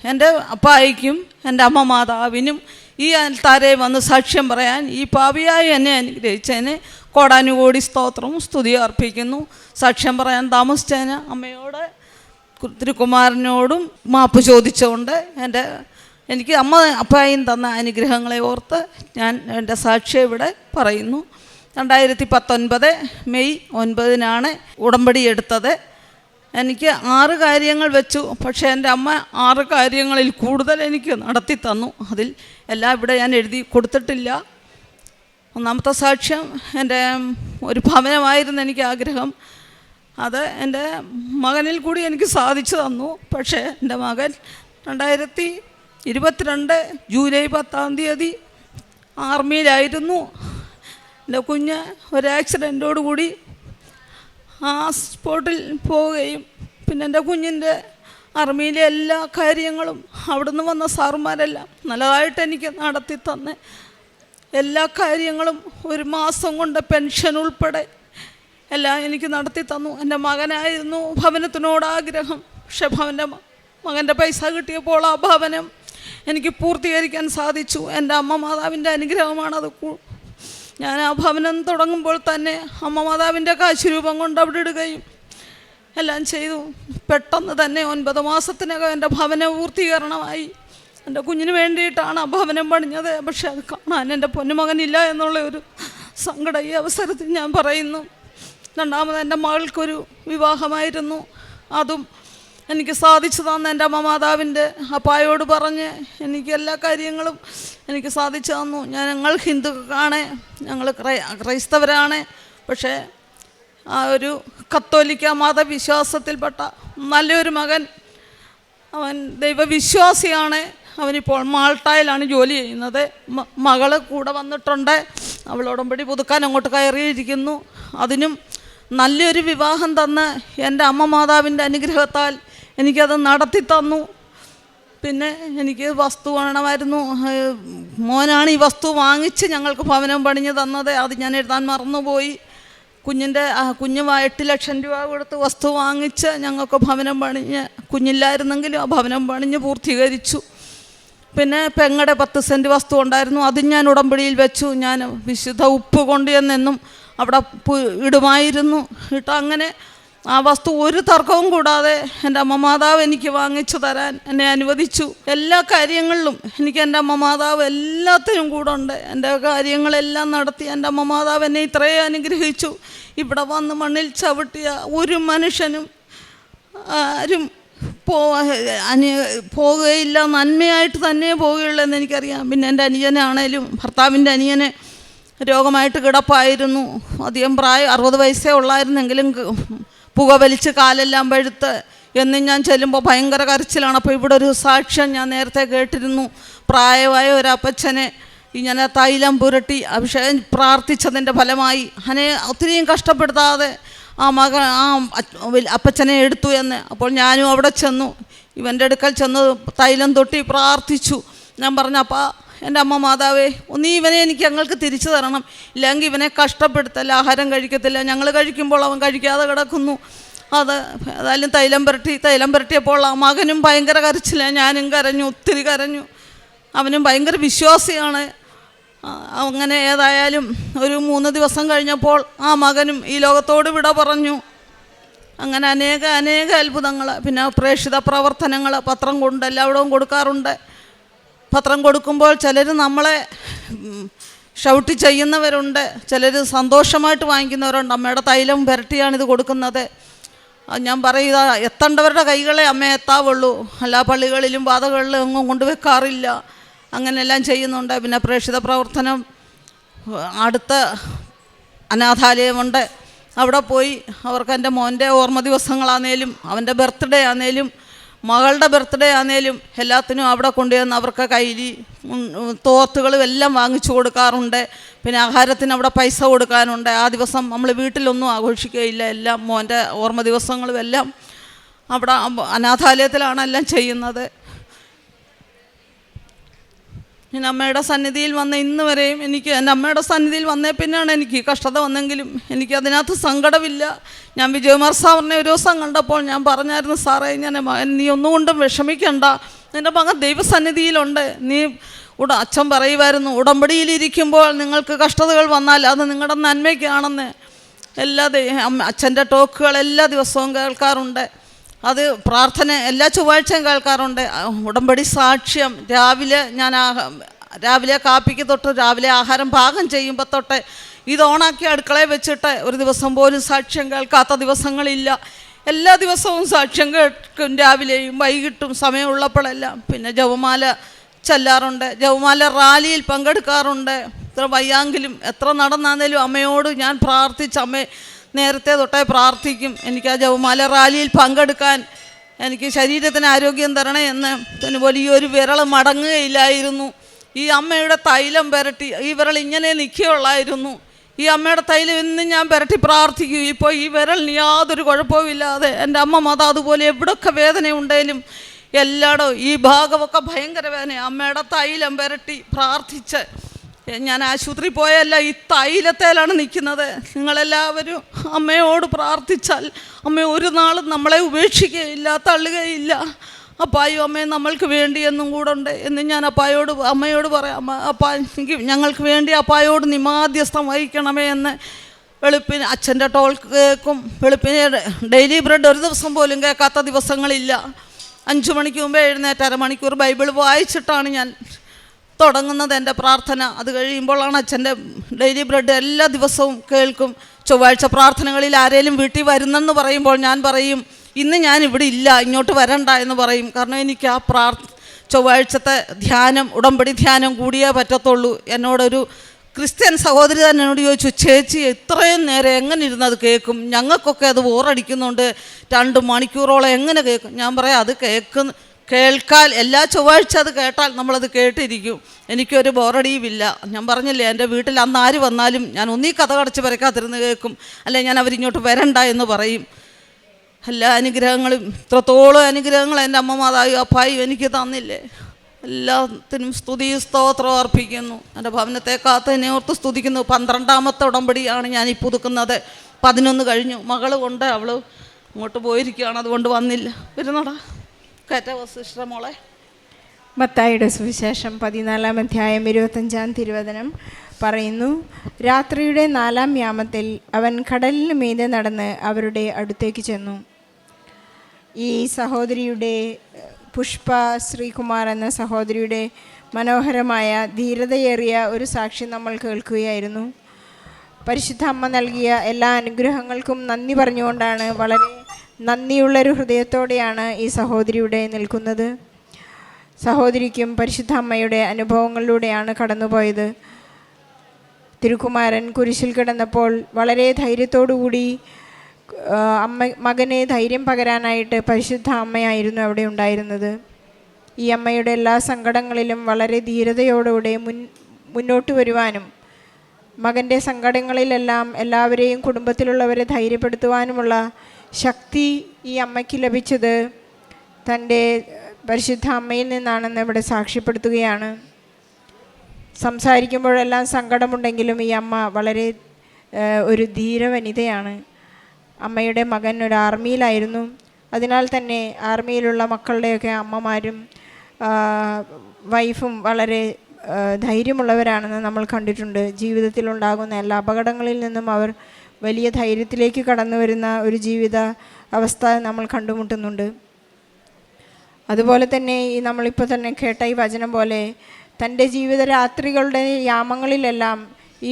എൻ്റെ അപ്പായിക്കും എൻ്റെ അമ്മ മാതാവിനും ഈ അൽത്താരെ വന്ന് സാക്ഷ്യം പറയാൻ ഈ പാപിയായി എന്നെ അനുഗ്രഹിച്ചതിന് കോടാനുകോടി സ്തോത്രവും സ്തുതിയും അർപ്പിക്കുന്നു. സാക്ഷ്യം പറയാൻ താമസിച്ചതിന് അമ്മയോട് തിരുക്കുമാരനോടും മാപ്പ് ചോദിച്ചുകൊണ്ട് എനിക്ക് അപ്പായും തന്ന അനുഗ്രഹങ്ങളെ ഓർത്ത് ഞാൻ എൻ്റെ സാക്ഷ്യം ഇവിടെ പറയുന്നു. 2019 മെയ് 9 ഉടമ്പടി എടുത്തത്. എനിക്ക് 6 കാര്യങ്ങൾ വെച്ചു. പക്ഷേ എൻ്റെ അമ്മ 6 കാര്യങ്ങളിൽ കൂടുതൽ എനിക്ക് നടത്തി തന്നു. അതിൽ എല്ലാം ഇവിടെ ഞാൻ എഴുതി കൊടുത്തിട്ടില്ല. ഒന്നാമത്തെ സാക്ഷ്യം, എൻ്റെ ഒരു ഭവനമായിരുന്നു എനിക്ക് ആഗ്രഹം. അത് എൻ്റെ മകനിൽ കൂടി എനിക്ക് സാധിച്ചു തന്നു. പക്ഷേ എൻ്റെ മകൻ 2022 ജൂലൈ 10 ആർമിയിലായിരുന്നു. എൻ്റെ കുഞ്ഞ് ഒരു ആക്സിഡൻറ്റോടുകൂടി ആ സ്പോട്ടിൽ പോവുകയും പിന്നെ എൻ്റെ കുഞ്ഞിൻ്റെ ആർമിയിലെ എല്ലാ കാര്യങ്ങളും അവിടുന്ന് വന്ന സാറുമാരെല്ലാം നല്ലതായിട്ട് എനിക്ക് നടത്തി തന്നെ എല്ലാ കാര്യങ്ങളും 1 മാസം കൊണ്ട് പെൻഷൻ ഉൾപ്പെടെ എല്ലാം എനിക്ക് നടത്തി തന്നു. എൻ്റെ മകനായിരുന്നു ഭവനത്തിനോട് ആഗ്രഹം. പക്ഷെ മകൻ്റെ പൈസ കിട്ടിയപ്പോൾ ആ ഭവനം എനിക്ക് പൂർത്തീകരിക്കാൻ സാധിച്ചു. എൻ്റെ അമ്മ മാതാവിൻ്റെ അനുഗ്രഹമാണത്. ഞാൻ ആ ഭവനം തുടങ്ങുമ്പോൾ തന്നെ അമ്മ മാതാവിൻ്റെ കാശുരൂപം കൊണ്ട് അവിടെ ഇടുകയും എല്ലാം ചെയ്തു. പെട്ടെന്ന് തന്നെ 9 മാസത്തിനകം എൻ്റെ ഭവനം പൂർത്തീകരണമായി. എൻ്റെ കുഞ്ഞിന് വേണ്ടിയിട്ടാണ് ആ ഭവനം പണിഞ്ഞത്. പക്ഷെ അത് കാണാൻ എൻ്റെ പൊന്നുമകനില്ല എന്നുള്ള ഒരു സങ്കടം ഈ അവസരത്തിൽ ഞാൻ പറയുന്നു. രണ്ടാമത് എൻ്റെ മകൾക്കൊരു വിവാഹമായിരുന്നു. അതും എനിക്ക് സാധിച്ചു തന്ന എൻ്റെ അമ്മ മാതാവിൻ്റെ അപ്പായോട് പറഞ്ഞ് എനിക്ക് എല്ലാ കാര്യങ്ങളും എനിക്ക് സാധിച്ചു തന്നു. ഞങ്ങൾ ഹിന്ദുക്കളാണ്, ഞങ്ങൾ ക്രൈസ്തവരാണ്. പക്ഷേ ആ ഒരു കത്തോലിക്ക മതവിശ്വാസത്തിൽപ്പെട്ട നല്ലൊരു മകൻ, അവൻ ദൈവവിശ്വാസിയാണ്. അവനിപ്പോൾ മാൾട്ടായിലാണ് ജോലി ചെയ്യുന്നത്. മകൾ കൂടെ വന്നിട്ടുണ്ട്. അവളോടുമ്പടി പുതുക്കാൻ അങ്ങോട്ട് കയറിയിരിക്കുന്നു. അതിനും നല്ലൊരു വിവാഹം തന്ന് എൻ്റെ അമ്മ മാതാവിൻ്റെ അനുഗ്രഹത്താൽ എനിക്കത് നടത്തി തന്നു. പിന്നെ എനിക്ക് വസ്തു വേണമായിരുന്നു. മോനാണ് ഈ വസ്തു വാങ്ങിച്ച് ഞങ്ങൾക്ക് ഭവനം പണിഞ്ഞ് തന്നത്. അത് ഞാൻ എഴുതാൻ മറന്നുപോയി. കുഞ്ഞ് 8 ലക്ഷം രൂപ കൊടുത്ത് വസ്തു വാങ്ങിച്ച് ഞങ്ങൾക്ക് ഭവനം പണിഞ്ഞ്, കുഞ്ഞില്ലായിരുന്നെങ്കിലും ആ ഭവനം പണിഞ്ഞ് പൂർത്തീകരിച്ചു. പിന്നെ പെങ്ങടെ 10 സെൻറ്റ് വസ്തു ഉണ്ടായിരുന്നു. അതും ഞാൻ ഉടമ്പടിയിൽ വെച്ചു. ഞാൻ വിശുദ്ധ ഉപ്പ് കൊണ്ടുവന്നെന്നും അവിടെ ഇടുമായിരുന്നു. അങ്ങനെ ആ വസ്തു ഒരു തർക്കവും കൂടാതെ എൻ്റെ അമ്മ മാതാവ് എനിക്ക് വാങ്ങിച്ചു തരാൻ എന്നെ അനുവദിച്ചു. എല്ലാ കാര്യങ്ങളിലും എനിക്ക് എൻ്റെ അമ്മ മാതാവ് എല്ലാത്തിനും കൂടെ ഉണ്ട്. എൻ്റെ കാര്യങ്ങളെല്ലാം നടത്തി എൻ്റെ അമ്മ മാതാവ് എന്നെ ഇത്രയും അനുഗ്രഹിച്ചു. ഇവിടെ വന്ന് മണ്ണിൽ ചവിട്ടിയ ഒരു മനുഷ്യനും ആരും പോവുകയില്ല, നന്മയായിട്ട് തന്നെ പോവുകയുള്ളൂ എന്ന് എനിക്കറിയാം. പിന്നെ എൻ്റെ അനിയനാണേലും, ഭർത്താവിൻ്റെ അനിയനെ രോഗമായിട്ട് കിടപ്പായിരുന്നു. അധികം പ്രായം 60 വയസ്സേ ഉള്ളായിരുന്നെങ്കിലും പുക വലിച്ച് കാലെല്ലാം പഴുത്ത് എന്നും ഞാൻ ചെല്ലുമ്പോൾ ഭയങ്കര കരച്ചിലാണ്. അപ്പോൾ ഇവിടെ ഒരു സാക്ഷ്യം ഞാൻ നേരത്തെ കേട്ടിരുന്നു. പ്രായമായ ഒരപ്പച്ചനെ ഇങ്ങനെ തൈലം പുരട്ടി അഭിഷേകം പ്രാർത്ഥിച്ചതിൻ്റെ ഫലമായി ഒത്തിരിയും കഷ്ടപ്പെടുത്താതെ ആ അപ്പച്ചനെ എടുത്തു എന്ന്. അപ്പോൾ ഞാനും അവിടെ ചെന്നു, ഇവൻ്റെ അടുക്കൽ ചെന്ന് തൈലം തൊട്ടി പ്രാർത്ഥിച്ചു. ഞാൻ പറഞ്ഞപ്പോൾ എൻ്റെ അമ്മ മാതാവേ, ഇവനെ ഞങ്ങൾക്ക് തിരിച്ചു തരണം, ഇല്ലെങ്കിൽ ഇവനെ കഷ്ടപ്പെടുത്തല്ല, ആഹാരം കഴിക്കത്തില്ല, ഞങ്ങൾ കഴിക്കുമ്പോൾ അവൻ കഴിക്കാതെ കിടക്കുന്നു. ഏതായാലും തൈലം പുരട്ടിയപ്പോൾ ആ മകനും ഭയങ്കര കരച്ചില്ല, ഞാനും കരഞ്ഞു, ഒത്തിരി കരഞ്ഞു. അവനും ഭയങ്കര വിശ്വാസിയാണ്. അങ്ങനെ ഏതായാലും ഒരു 3 ദിവസം കഴിഞ്ഞപ്പോൾ ആ മകനും ഈ ലോകത്തോട് വിട പറഞ്ഞു. അങ്ങനെ അനേക അത്ഭുതങ്ങൾ. പിന്നെ പ്രേക്ഷിത പ്രവർത്തനങ്ങൾ പത്രം കൊണ്ട് എല്ലായിടവും കൊടുക്കാറുണ്ട്. പത്രം കൊടുക്കുമ്പോൾ ചിലർ നമ്മളെ ഷൗട്ട് ചെയ്യുന്നവരുണ്ട്, ചിലർ സന്തോഷമായിട്ട് വാങ്ങിക്കുന്നവരുണ്ട്. അമ്മയുടെ തൈലം പുരട്ടിയാണിത് കൊടുക്കുന്നത്. ഞാൻ പറയുക, എത്തേണ്ടവരുടെ കൈകളെ അമ്മ എത്താവുള്ളൂ, എല്ലാ പള്ളികളിലും പാതകളിലും ഒന്നും കൊണ്ടുവെക്കാറില്ല. അങ്ങനെയെല്ലാം ചെയ്യുന്നുണ്ട്. പിന്നെ പ്രേക്ഷിത പ്രവർത്തനം, അടുത്ത അനാഥാലയമുണ്ട്, അവിടെ പോയി അവർക്ക് എൻ്റെ മോൻ്റെ ഓർമ്മ ദിവസങ്ങളാണേലും അവൻ്റെ ബർത്ത്ഡേ ആണേലും മകളുടെ ബർത്ത്ഡേ ആണേലും എല്ലാത്തിനും അവിടെ കൊണ്ടുവന്ന് അവർക്ക് കയ്യിൽ തോർത്തുകളും എല്ലാം വാങ്ങിച്ചു കൊടുക്കാറുണ്ട്. പിന്നെ ആഹാരത്തിന് അവിടെ പൈസ കൊടുക്കാനുണ്ട്. ആ ദിവസം നമ്മൾ വീട്ടിലൊന്നും ആഘോഷിക്കുകയില്ല. എല്ലാം മോൻ്റെ ഓർമ്മ ദിവസങ്ങളും എല്ലാം അവിടെ അനാഥാലയത്തിലാണ് എല്ലാം ചെയ്യുന്നത്. ഞാൻ അമ്മയുടെ സന്നിധിയിൽ വന്ന ഇന്ന് വരെയും എൻ്റെ അമ്മയുടെ സന്നിധിയിൽ വന്നേ പിന്നെയാണ് എനിക്ക് കഷ്ടത വന്നെങ്കിലും എനിക്കതിനകത്ത് സങ്കടമില്ല. ഞാൻ വിജയകുമാർ സാറിനെ ഒരു ദിവസം കണ്ടപ്പോൾ ഞാൻ പറഞ്ഞായിരുന്നു, സാറേ, നീ ഒന്നുകൊണ്ടും വിഷമിക്കണ്ട, നിൻ്റെ മകൻ ദൈവസന്നിധിയിലുണ്ട്. നീ അച്ഛൻ പറയുമായിരുന്നു, ഉടമ്പടിയിലിരിക്കുമ്പോൾ നിങ്ങൾക്ക് കഷ്ടതകൾ വന്നാൽ അത് നിങ്ങളുടെ നന്മയ്ക്കാണെന്ന്. അച്ഛൻ്റെ ടോക്കുകൾ എല്ലാ ദിവസവും കേൾക്കാറുണ്ട്. അത് പ്രാർത്ഥന എല്ലാ ചൊവ്വാഴ്ചയും കേൾക്കാറുണ്ട്. ഉടമ്പടി സാക്ഷ്യം രാവിലെ കാപ്പിക്ക് തൊട്ട് രാവിലെ ആഹാരം പാകം ചെയ്യുമ്പോൾ തൊട്ട് ഇത് ഓണാക്കി അടുക്കളയിൽ വെച്ചിട്ട് ഒരു ദിവസം പോലും സാക്ഷ്യം കേൾക്കാത്ത ദിവസങ്ങളില്ല. എല്ലാ ദിവസവും സാക്ഷ്യം കേൾക്കും, രാവിലെയും വൈകിട്ടും സമയമുള്ളപ്പോഴെല്ലാം. പിന്നെ ജപമാല ചെല്ലാറുണ്ട്, ജപമാല റാലിയിൽ പങ്കെടുക്കാറുണ്ട്. എത്ര വയ്യാങ്കിലും എത്ര നടന്നാലും അമ്മയോട് ഞാൻ പ്രാർത്ഥിച്ച് നേരത്തെ തൊട്ടേ പ്രാർത്ഥിക്കും. എനിക്ക് ആ ജപമാല റാലിയിൽ പങ്കെടുക്കാൻ എനിക്ക് ശരീരത്തിന് ആരോഗ്യം തരണേ എന്ന്. പിന്നെ വലിയൊരു വിരൾ മടങ്ങുകയില്ലായിരുന്നു. ഈ അമ്മയുടെ തൈലം പുരട്ടി ഈ വിരൽ ഇങ്ങനെ നിൽക്കുകയുള്ളായിരുന്നു. ഈ അമ്മയുടെ തൈലം എന്നും ഞാൻ പുരട്ടി പ്രാർത്ഥിക്കും. ഇപ്പോൾ ഈ വിരലിന് യാതൊരു കുഴപ്പവുമില്ലാതെ എൻ്റെ അമ്മ മത അതുപോലെ എവിടെയൊക്കെ വേദന ഉണ്ടെങ്കിലും എല്ലായിടും ഈ ഭാഗമൊക്കെ ഭയങ്കര വേദന. അമ്മയുടെ തൈലം പുരട്ടി പ്രാർത്ഥിച്ച് ഞാൻ ആശുപത്രി പോയല്ല, ഈ തൈലത്തേലാണ് നിൽക്കുന്നത്. നിങ്ങളെല്ലാവരും അമ്മയോട് പ്രാർത്ഥിച്ചാൽ അമ്മ ഒരു നാളും നമ്മളെ ഉപേക്ഷിക്കുകയില്ല, തള്ളുകയില്ല. അപ്പായും അമ്മയും നമ്മൾക്ക് വേണ്ടി എന്നും കൂടെ ഉണ്ട് എന്ന് ഞാൻ അമ്മയോട് പറയാം. അപ്പാ ഞങ്ങൾക്ക് വേണ്ടി അപ്പായോട് നീ മാധ്യസ്ഥം വഹിക്കണമേ എന്ന്. വെളുപ്പിന് അച്ഛൻ്റെ ടോൾ കേൾക്കും. വെളുപ്പിന് ഡെയിലി ബ്രെഡ് ഒരു ദിവസം പോലും കേൾക്കാത്ത ദിവസങ്ങളില്ല. 5 മണിക്ക് മുമ്പേ എഴുന്നേറ്റ് അരമണിക്കൂർ ബൈബിൾ വായിച്ചിട്ടാണ് ഞാൻ തുടങ്ങുന്നത് എൻ്റെ പ്രാർത്ഥന. അത് കഴിയുമ്പോഴാണ് അച്ഛൻ്റെ ഡെയിലി ബ്രെഡ് എല്ലാ ദിവസവും കേൾക്കും. ചൊവ്വാഴ്ച പ്രാർത്ഥനകളിൽ ആരെങ്കിലും വീട്ടിൽ വരുന്നെന്ന് പറയുമ്പോൾ ഞാൻ പറയും, ഇന്ന് ഞാൻ ഇവിടെ ഇല്ല, ഇങ്ങോട്ട് വരണ്ട എന്ന് പറയും. കാരണം എനിക്ക് ആ ചൊവ്വാഴ്ചത്തെ ധ്യാനം, ഉടമ്പടി ധ്യാനം കൂടിയേ പറ്റത്തുള്ളൂ. എന്നോടൊരു ക്രിസ്ത്യൻ സഹോദരി തന്നെ എന്നോട് ചോദിച്ചു, ചേച്ചി ഇത്രയും നേരം എങ്ങനെ ഇരുന്നത് കേൾക്കും? ഞങ്ങൾക്കൊക്കെ അത് ബോറടിക്കുന്നുണ്ട്, 2 മണിക്കൂറോളം എങ്ങനെ കേൾക്കും? ഞാൻ പറയാം, അത് കേൾക്കാൻ എല്ലാ ചൊവ്വാഴ്ച അത് കേട്ടാൽ നമ്മളത് കേട്ടിരിക്കും. എനിക്കൊരു ബോറടിയുമില്ല. ഞാൻ പറഞ്ഞില്ലേ, എൻ്റെ വീട്ടിൽ അന്ന് ആര് വന്നാലും ഞാൻ ഒന്നീ കഥ കടച്ച് പരക്കാതിരുന്ന് കേൾക്കും, അല്ലെ ഞാൻ അവരിങ്ങോട്ട് വരണ്ട എന്ന് പറയും. എല്ലാ അനുഗ്രഹങ്ങളും, ഇത്രത്തോളം അനുഗ്രഹങ്ങൾ എൻ്റെ അമ്മ മാതാവും അപ്പായും എനിക്ക് തന്നില്ലേ. എല്ലാത്തിനും സ്തുതി സ്തോത്രം അർപ്പിക്കുന്നു. എൻ്റെ ഭവനത്തെ കാത്തതിനെ ഓർത്ത് സ്തുതിക്കുന്നു. 12ാമത്തെ ഉടമ്പടിയാണ് ഞാൻ ഈ പുതുക്കുന്നത്. 11 കഴിഞ്ഞു. മകൾ കൊണ്ട് അവൾ ഇങ്ങോട്ട് പോയിരിക്കുകയാണ്, അതുകൊണ്ട് വന്നില്ല. വരുന്നോടാ കയറ്റ വസിഷ്ഠ മോളെ. മത്തായിയുടെ സുവിശേഷം 14-ാം അധ്യായം 25-ാം തിരുവചനം പറയുന്നു, രാത്രിയുടെ 4-ാം യാമത്തിൽ അവൻ കടലിന് മീതെ നടന്ന് അവരുടെ അടുത്തേക്ക് ചെന്നു. ഈ സഹോദരിയുടെ പുഷ്പ ശ്രീകുമാർ എന്ന സഹോദരിയുടെ മനോഹരമായ ധീരതയേറിയ ഒരു സാക്ഷ്യം നമ്മൾ കേൾക്കുകയായിരുന്നു. പരിശുദ്ധ അമ്മ നൽകിയ എല്ലാ അനുഗ്രഹങ്ങൾക്കും നന്ദി പറഞ്ഞുകൊണ്ടാണ്, വളരെ നന്ദിയുള്ളൊരു ഹൃദയത്തോടെയാണ് ഈ സഹോദരിയുടെ നിൽക്കുന്നത്. സഹോദരിക്കും പരിശുദ്ധ അമ്മയുടെ അനുഭവങ്ങളിലൂടെയാണ് കടന്നുപോയത്. തിരുക്കുമാരൻ കുരിശിൽ കിടന്നപ്പോൾ വളരെ ധൈര്യത്തോടുകൂടി മകനെ ധൈര്യം പകരാനായിട്ട് പരിശുദ്ധ അമ്മയായിരുന്നു അവിടെ ഉണ്ടായിരുന്നത്. ഈ അമ്മയുടെ എല്ലാ സങ്കടങ്ങളിലും വളരെ ധീരതയോടുകൂടെ മുന്നോട്ട് വരുവാനും മകൻ്റെ സങ്കടങ്ങളിലെല്ലാം എല്ലാവരെയും കുടുംബത്തിലുള്ളവരെ ധൈര്യപ്പെടുത്തുവാനുമുള്ള ശക്തി ഈ അമ്മയ്ക്ക് ലഭിച്ചത് തൻ്റെ പരിശുദ്ധ അമ്മയിൽ നിന്നാണെന്ന് ഇവിടെ സാക്ഷ്യപ്പെടുത്തുകയാണ്. സംസാരിക്കുമ്പോഴെല്ലാം സങ്കടമുണ്ടെങ്കിലും ഈ അമ്മ വളരെ ഒരു ധീരവനിതയാണ്. അമ്മയുടെ മകൻ ഒരു ആർമിയിലായിരുന്നു. അതിനാൽ തന്നെ ആർമിയിലുള്ള മക്കളുടെയൊക്കെ അമ്മമാരും വൈഫും വളരെ ധൈര്യമുള്ളവരാണെന്ന് നമ്മൾ കണ്ടിട്ടുണ്ട്. ജീവിതത്തിലുണ്ടാകുന്ന എല്ലാ അപകടങ്ങളിൽ നിന്നും അവർ വലിയ ധൈര്യത്തിലേക്ക് കടന്നു വരുന്ന ഒരു ജീവിത അവസ്ഥ നമ്മൾ കണ്ടുമുട്ടുന്നുണ്ട്. അതുപോലെ തന്നെ ഈ നമ്മളിപ്പോൾ തന്നെ കേട്ട ഈ വചനം പോലെ തൻ്റെ ജീവിത രാത്രികളുടെ യാമങ്ങളിലെല്ലാം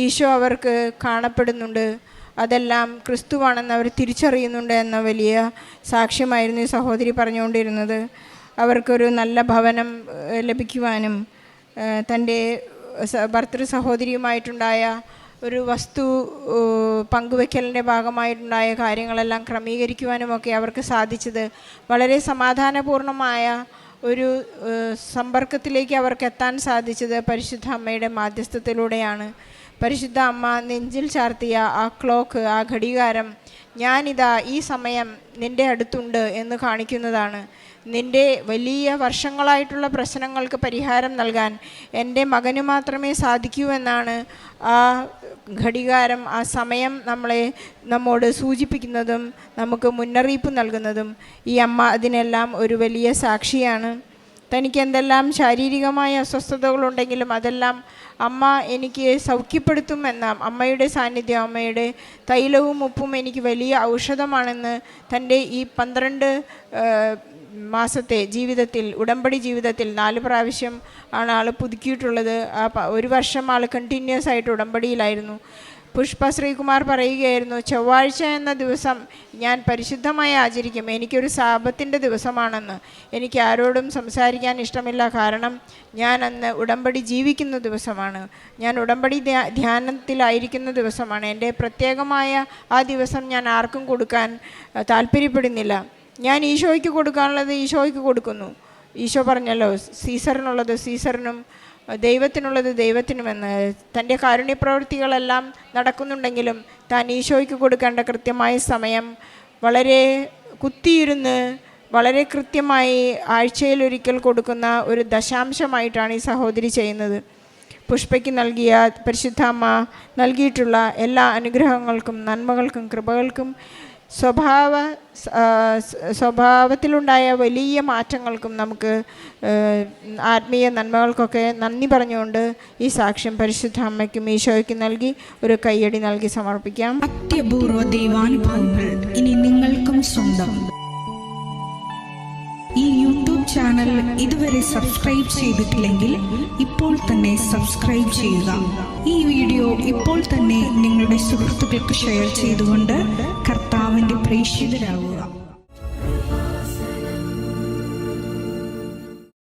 ഈശോ അവർക്ക് കാണപ്പെടുന്നുണ്ട്. അതെല്ലാം ക്രിസ്തുവാണെന്ന് അവർ തിരിച്ചറിയുന്നുണ്ട് എന്ന വലിയ സാക്ഷ്യമായിരുന്നു ഈ സഹോദരി പറഞ്ഞുകൊണ്ടിരുന്നത്. അവർക്കൊരു നല്ല ഭവനം ലഭിക്കുവാനും തൻ്റെ ഭർത്തൃ സഹോദരിയുമായിട്ടുണ്ടായ ഒരു വസ്തു പങ്കുവയ്ക്കലിൻ്റെ ഭാഗമായിട്ടുണ്ടായ കാര്യങ്ങളെല്ലാം ക്രമീകരിക്കുവാനുമൊക്കെ അവർക്ക് സാധിച്ചത് വളരെ സമാധാനപൂർണമായ ഒരു സമ്പർക്കത്തിലേക്ക് അവർക്ക് എത്താൻ സാധിച്ചത് പരിശുദ്ധ അമ്മയുടെ മാധ്യസ്ഥത്തിലൂടെയാണ്. പരിശുദ്ധ അമ്മ നെഞ്ചിൽ ചാർത്തിയ ആ ക്ലോക്ക്, ആ ഘടികാരം, ഞാനിതാ ഈ സമയം നിൻ്റെ അടുത്തുണ്ട് എന്ന് കാണിക്കുന്നതാണ്. നിൻ്റെ വലിയ വർഷങ്ങളായിട്ടുള്ള പ്രശ്നങ്ങൾക്ക് പരിഹാരം നൽകാൻ എൻ്റെ മകന് മാത്രമേ സാധിക്കൂ എന്നാണ് ആ ഘടികാരം, ആ സമയം നമ്മോട് സൂചിപ്പിക്കുന്നതും നമുക്ക് മുന്നറിയിപ്പ് നൽകുന്നതും. ഈ അമ്മ അതിനെല്ലാം ഒരു വലിയ സാക്ഷിയാണ്. തനിക്ക് എന്തെല്ലാം ശാരീരികമായ അസ്വസ്ഥതകളുണ്ടെങ്കിലും അതെല്ലാം അമ്മ എനിക്ക് സൗഖ്യപ്പെടുത്തുമെന്ന അമ്മയുടെ സാന്നിധ്യം, അമ്മയുടെ തൈലവും ഉപ്പും എനിക്ക് വലിയ ഔഷധമാണെന്ന് തൻ്റെ ഈ 12 മാസത്തെ ജീവിതത്തിൽ, ഉടമ്പടി ജീവിതത്തിൽ 4 പ്രാവശ്യം ആണ് ആൾ പുതുക്കിയിട്ടുള്ളത്. ഒരു വർഷം ആൾ കണ്ടിന്യൂസ് ആയിട്ട് ഉടമ്പടിയിലായിരുന്നു. പുഷ്പ ശ്രീകുമാർ പറയുകയായിരുന്നു, ചൊവ്വാഴ്ച എന്ന ദിവസം ഞാൻ പരിശുദ്ധമായി ആചരിക്കും, എനിക്കൊരു സാപത്തിൻ്റെ ദിവസമാണെന്ന്. എനിക്ക് ആരോടും സംസാരിക്കാൻ ഇഷ്ടമില്ല, കാരണം ഞാൻ അന്ന് ഉടമ്പടി ജീവിക്കുന്ന ദിവസമാണ്, ഞാൻ ഉടമ്പടി ധ്യാനത്തിലായിരിക്കുന്ന ദിവസമാണ്. എൻ്റെ പ്രത്യേകമായ ആ ദിവസം ഞാൻ ആർക്കും കൊടുക്കാൻ താല്പര്യപ്പെടുന്നില്ല. ഞാൻ ഈശോയ്ക്ക് കൊടുക്കാനുള്ളത് ഈശോയ്ക്ക് കൊടുക്കുന്നു. ഈശോ പറഞ്ഞല്ലോ, സീസറിനുള്ളത് സീസറിനും ദൈവത്തിനുള്ളത് ദൈവത്തിനുമെന്ന്. തൻ്റെ കാരുണ്യപ്രവൃത്തികളെല്ലാം നടക്കുന്നുണ്ടെങ്കിലും താൻ ഈശോയ്ക്ക് കൊടുക്കേണ്ട കൃത്യമായ സമയം വളരെ കുത്തിയിരുന്ന് വളരെ കൃത്യമായി ആഴ്ചയിലൊരിക്കൽ കൊടുക്കുന്ന ഒരു ദശാംശമായിട്ടാണ് ഈ സഹോദരി ചെയ്യുന്നത്. പുഷ്പയ്ക്ക് നൽകിയ പരിശുദ്ധ അമ്മ നൽകിയിട്ടുള്ള എല്ലാ അനുഗ്രഹങ്ങൾക്കും നന്മകൾക്കും കൃപകൾക്കും സ്വഭാവത്തിലുണ്ടായ വലിയ മാറ്റങ്ങൾക്കും നമുക്ക് ആത്മീയ നന്മകൾക്കൊക്കെ നന്ദി പറഞ്ഞുകൊണ്ട് ഈ സാക്ഷ്യം പരിശുദ്ധ അമ്മയ്ക്കും ഈശോയ്ക്കും നൽകി ഒരു കയ്യടി നൽകി സമർപ്പിക്കാം. അത്യപൂർവ ദൈവാനുഭവങ്ങൾ ഇനി നിങ്ങൾക്കും സ്വന്തം. ഈ യൂട്യൂബ് ചാനൽ ഇതുവരെ സബ്സ്ക്രൈബ് ചെയ്തിട്ടില്ലെങ്കിൽ ഇപ്പോൾ തന്നെ സബ്സ്ക്രൈബ് ചെയ്യുക. ഈ വീഡിയോ ഇപ്പോൾ തന്നെ നിങ്ങളുടെ സുഹൃത്തുക്കൾക്ക് ഷെയർ ചെയ്തുകൊണ്ട് കർത്താവിൻ്റെ പ്രേക്ഷിതരാകുക.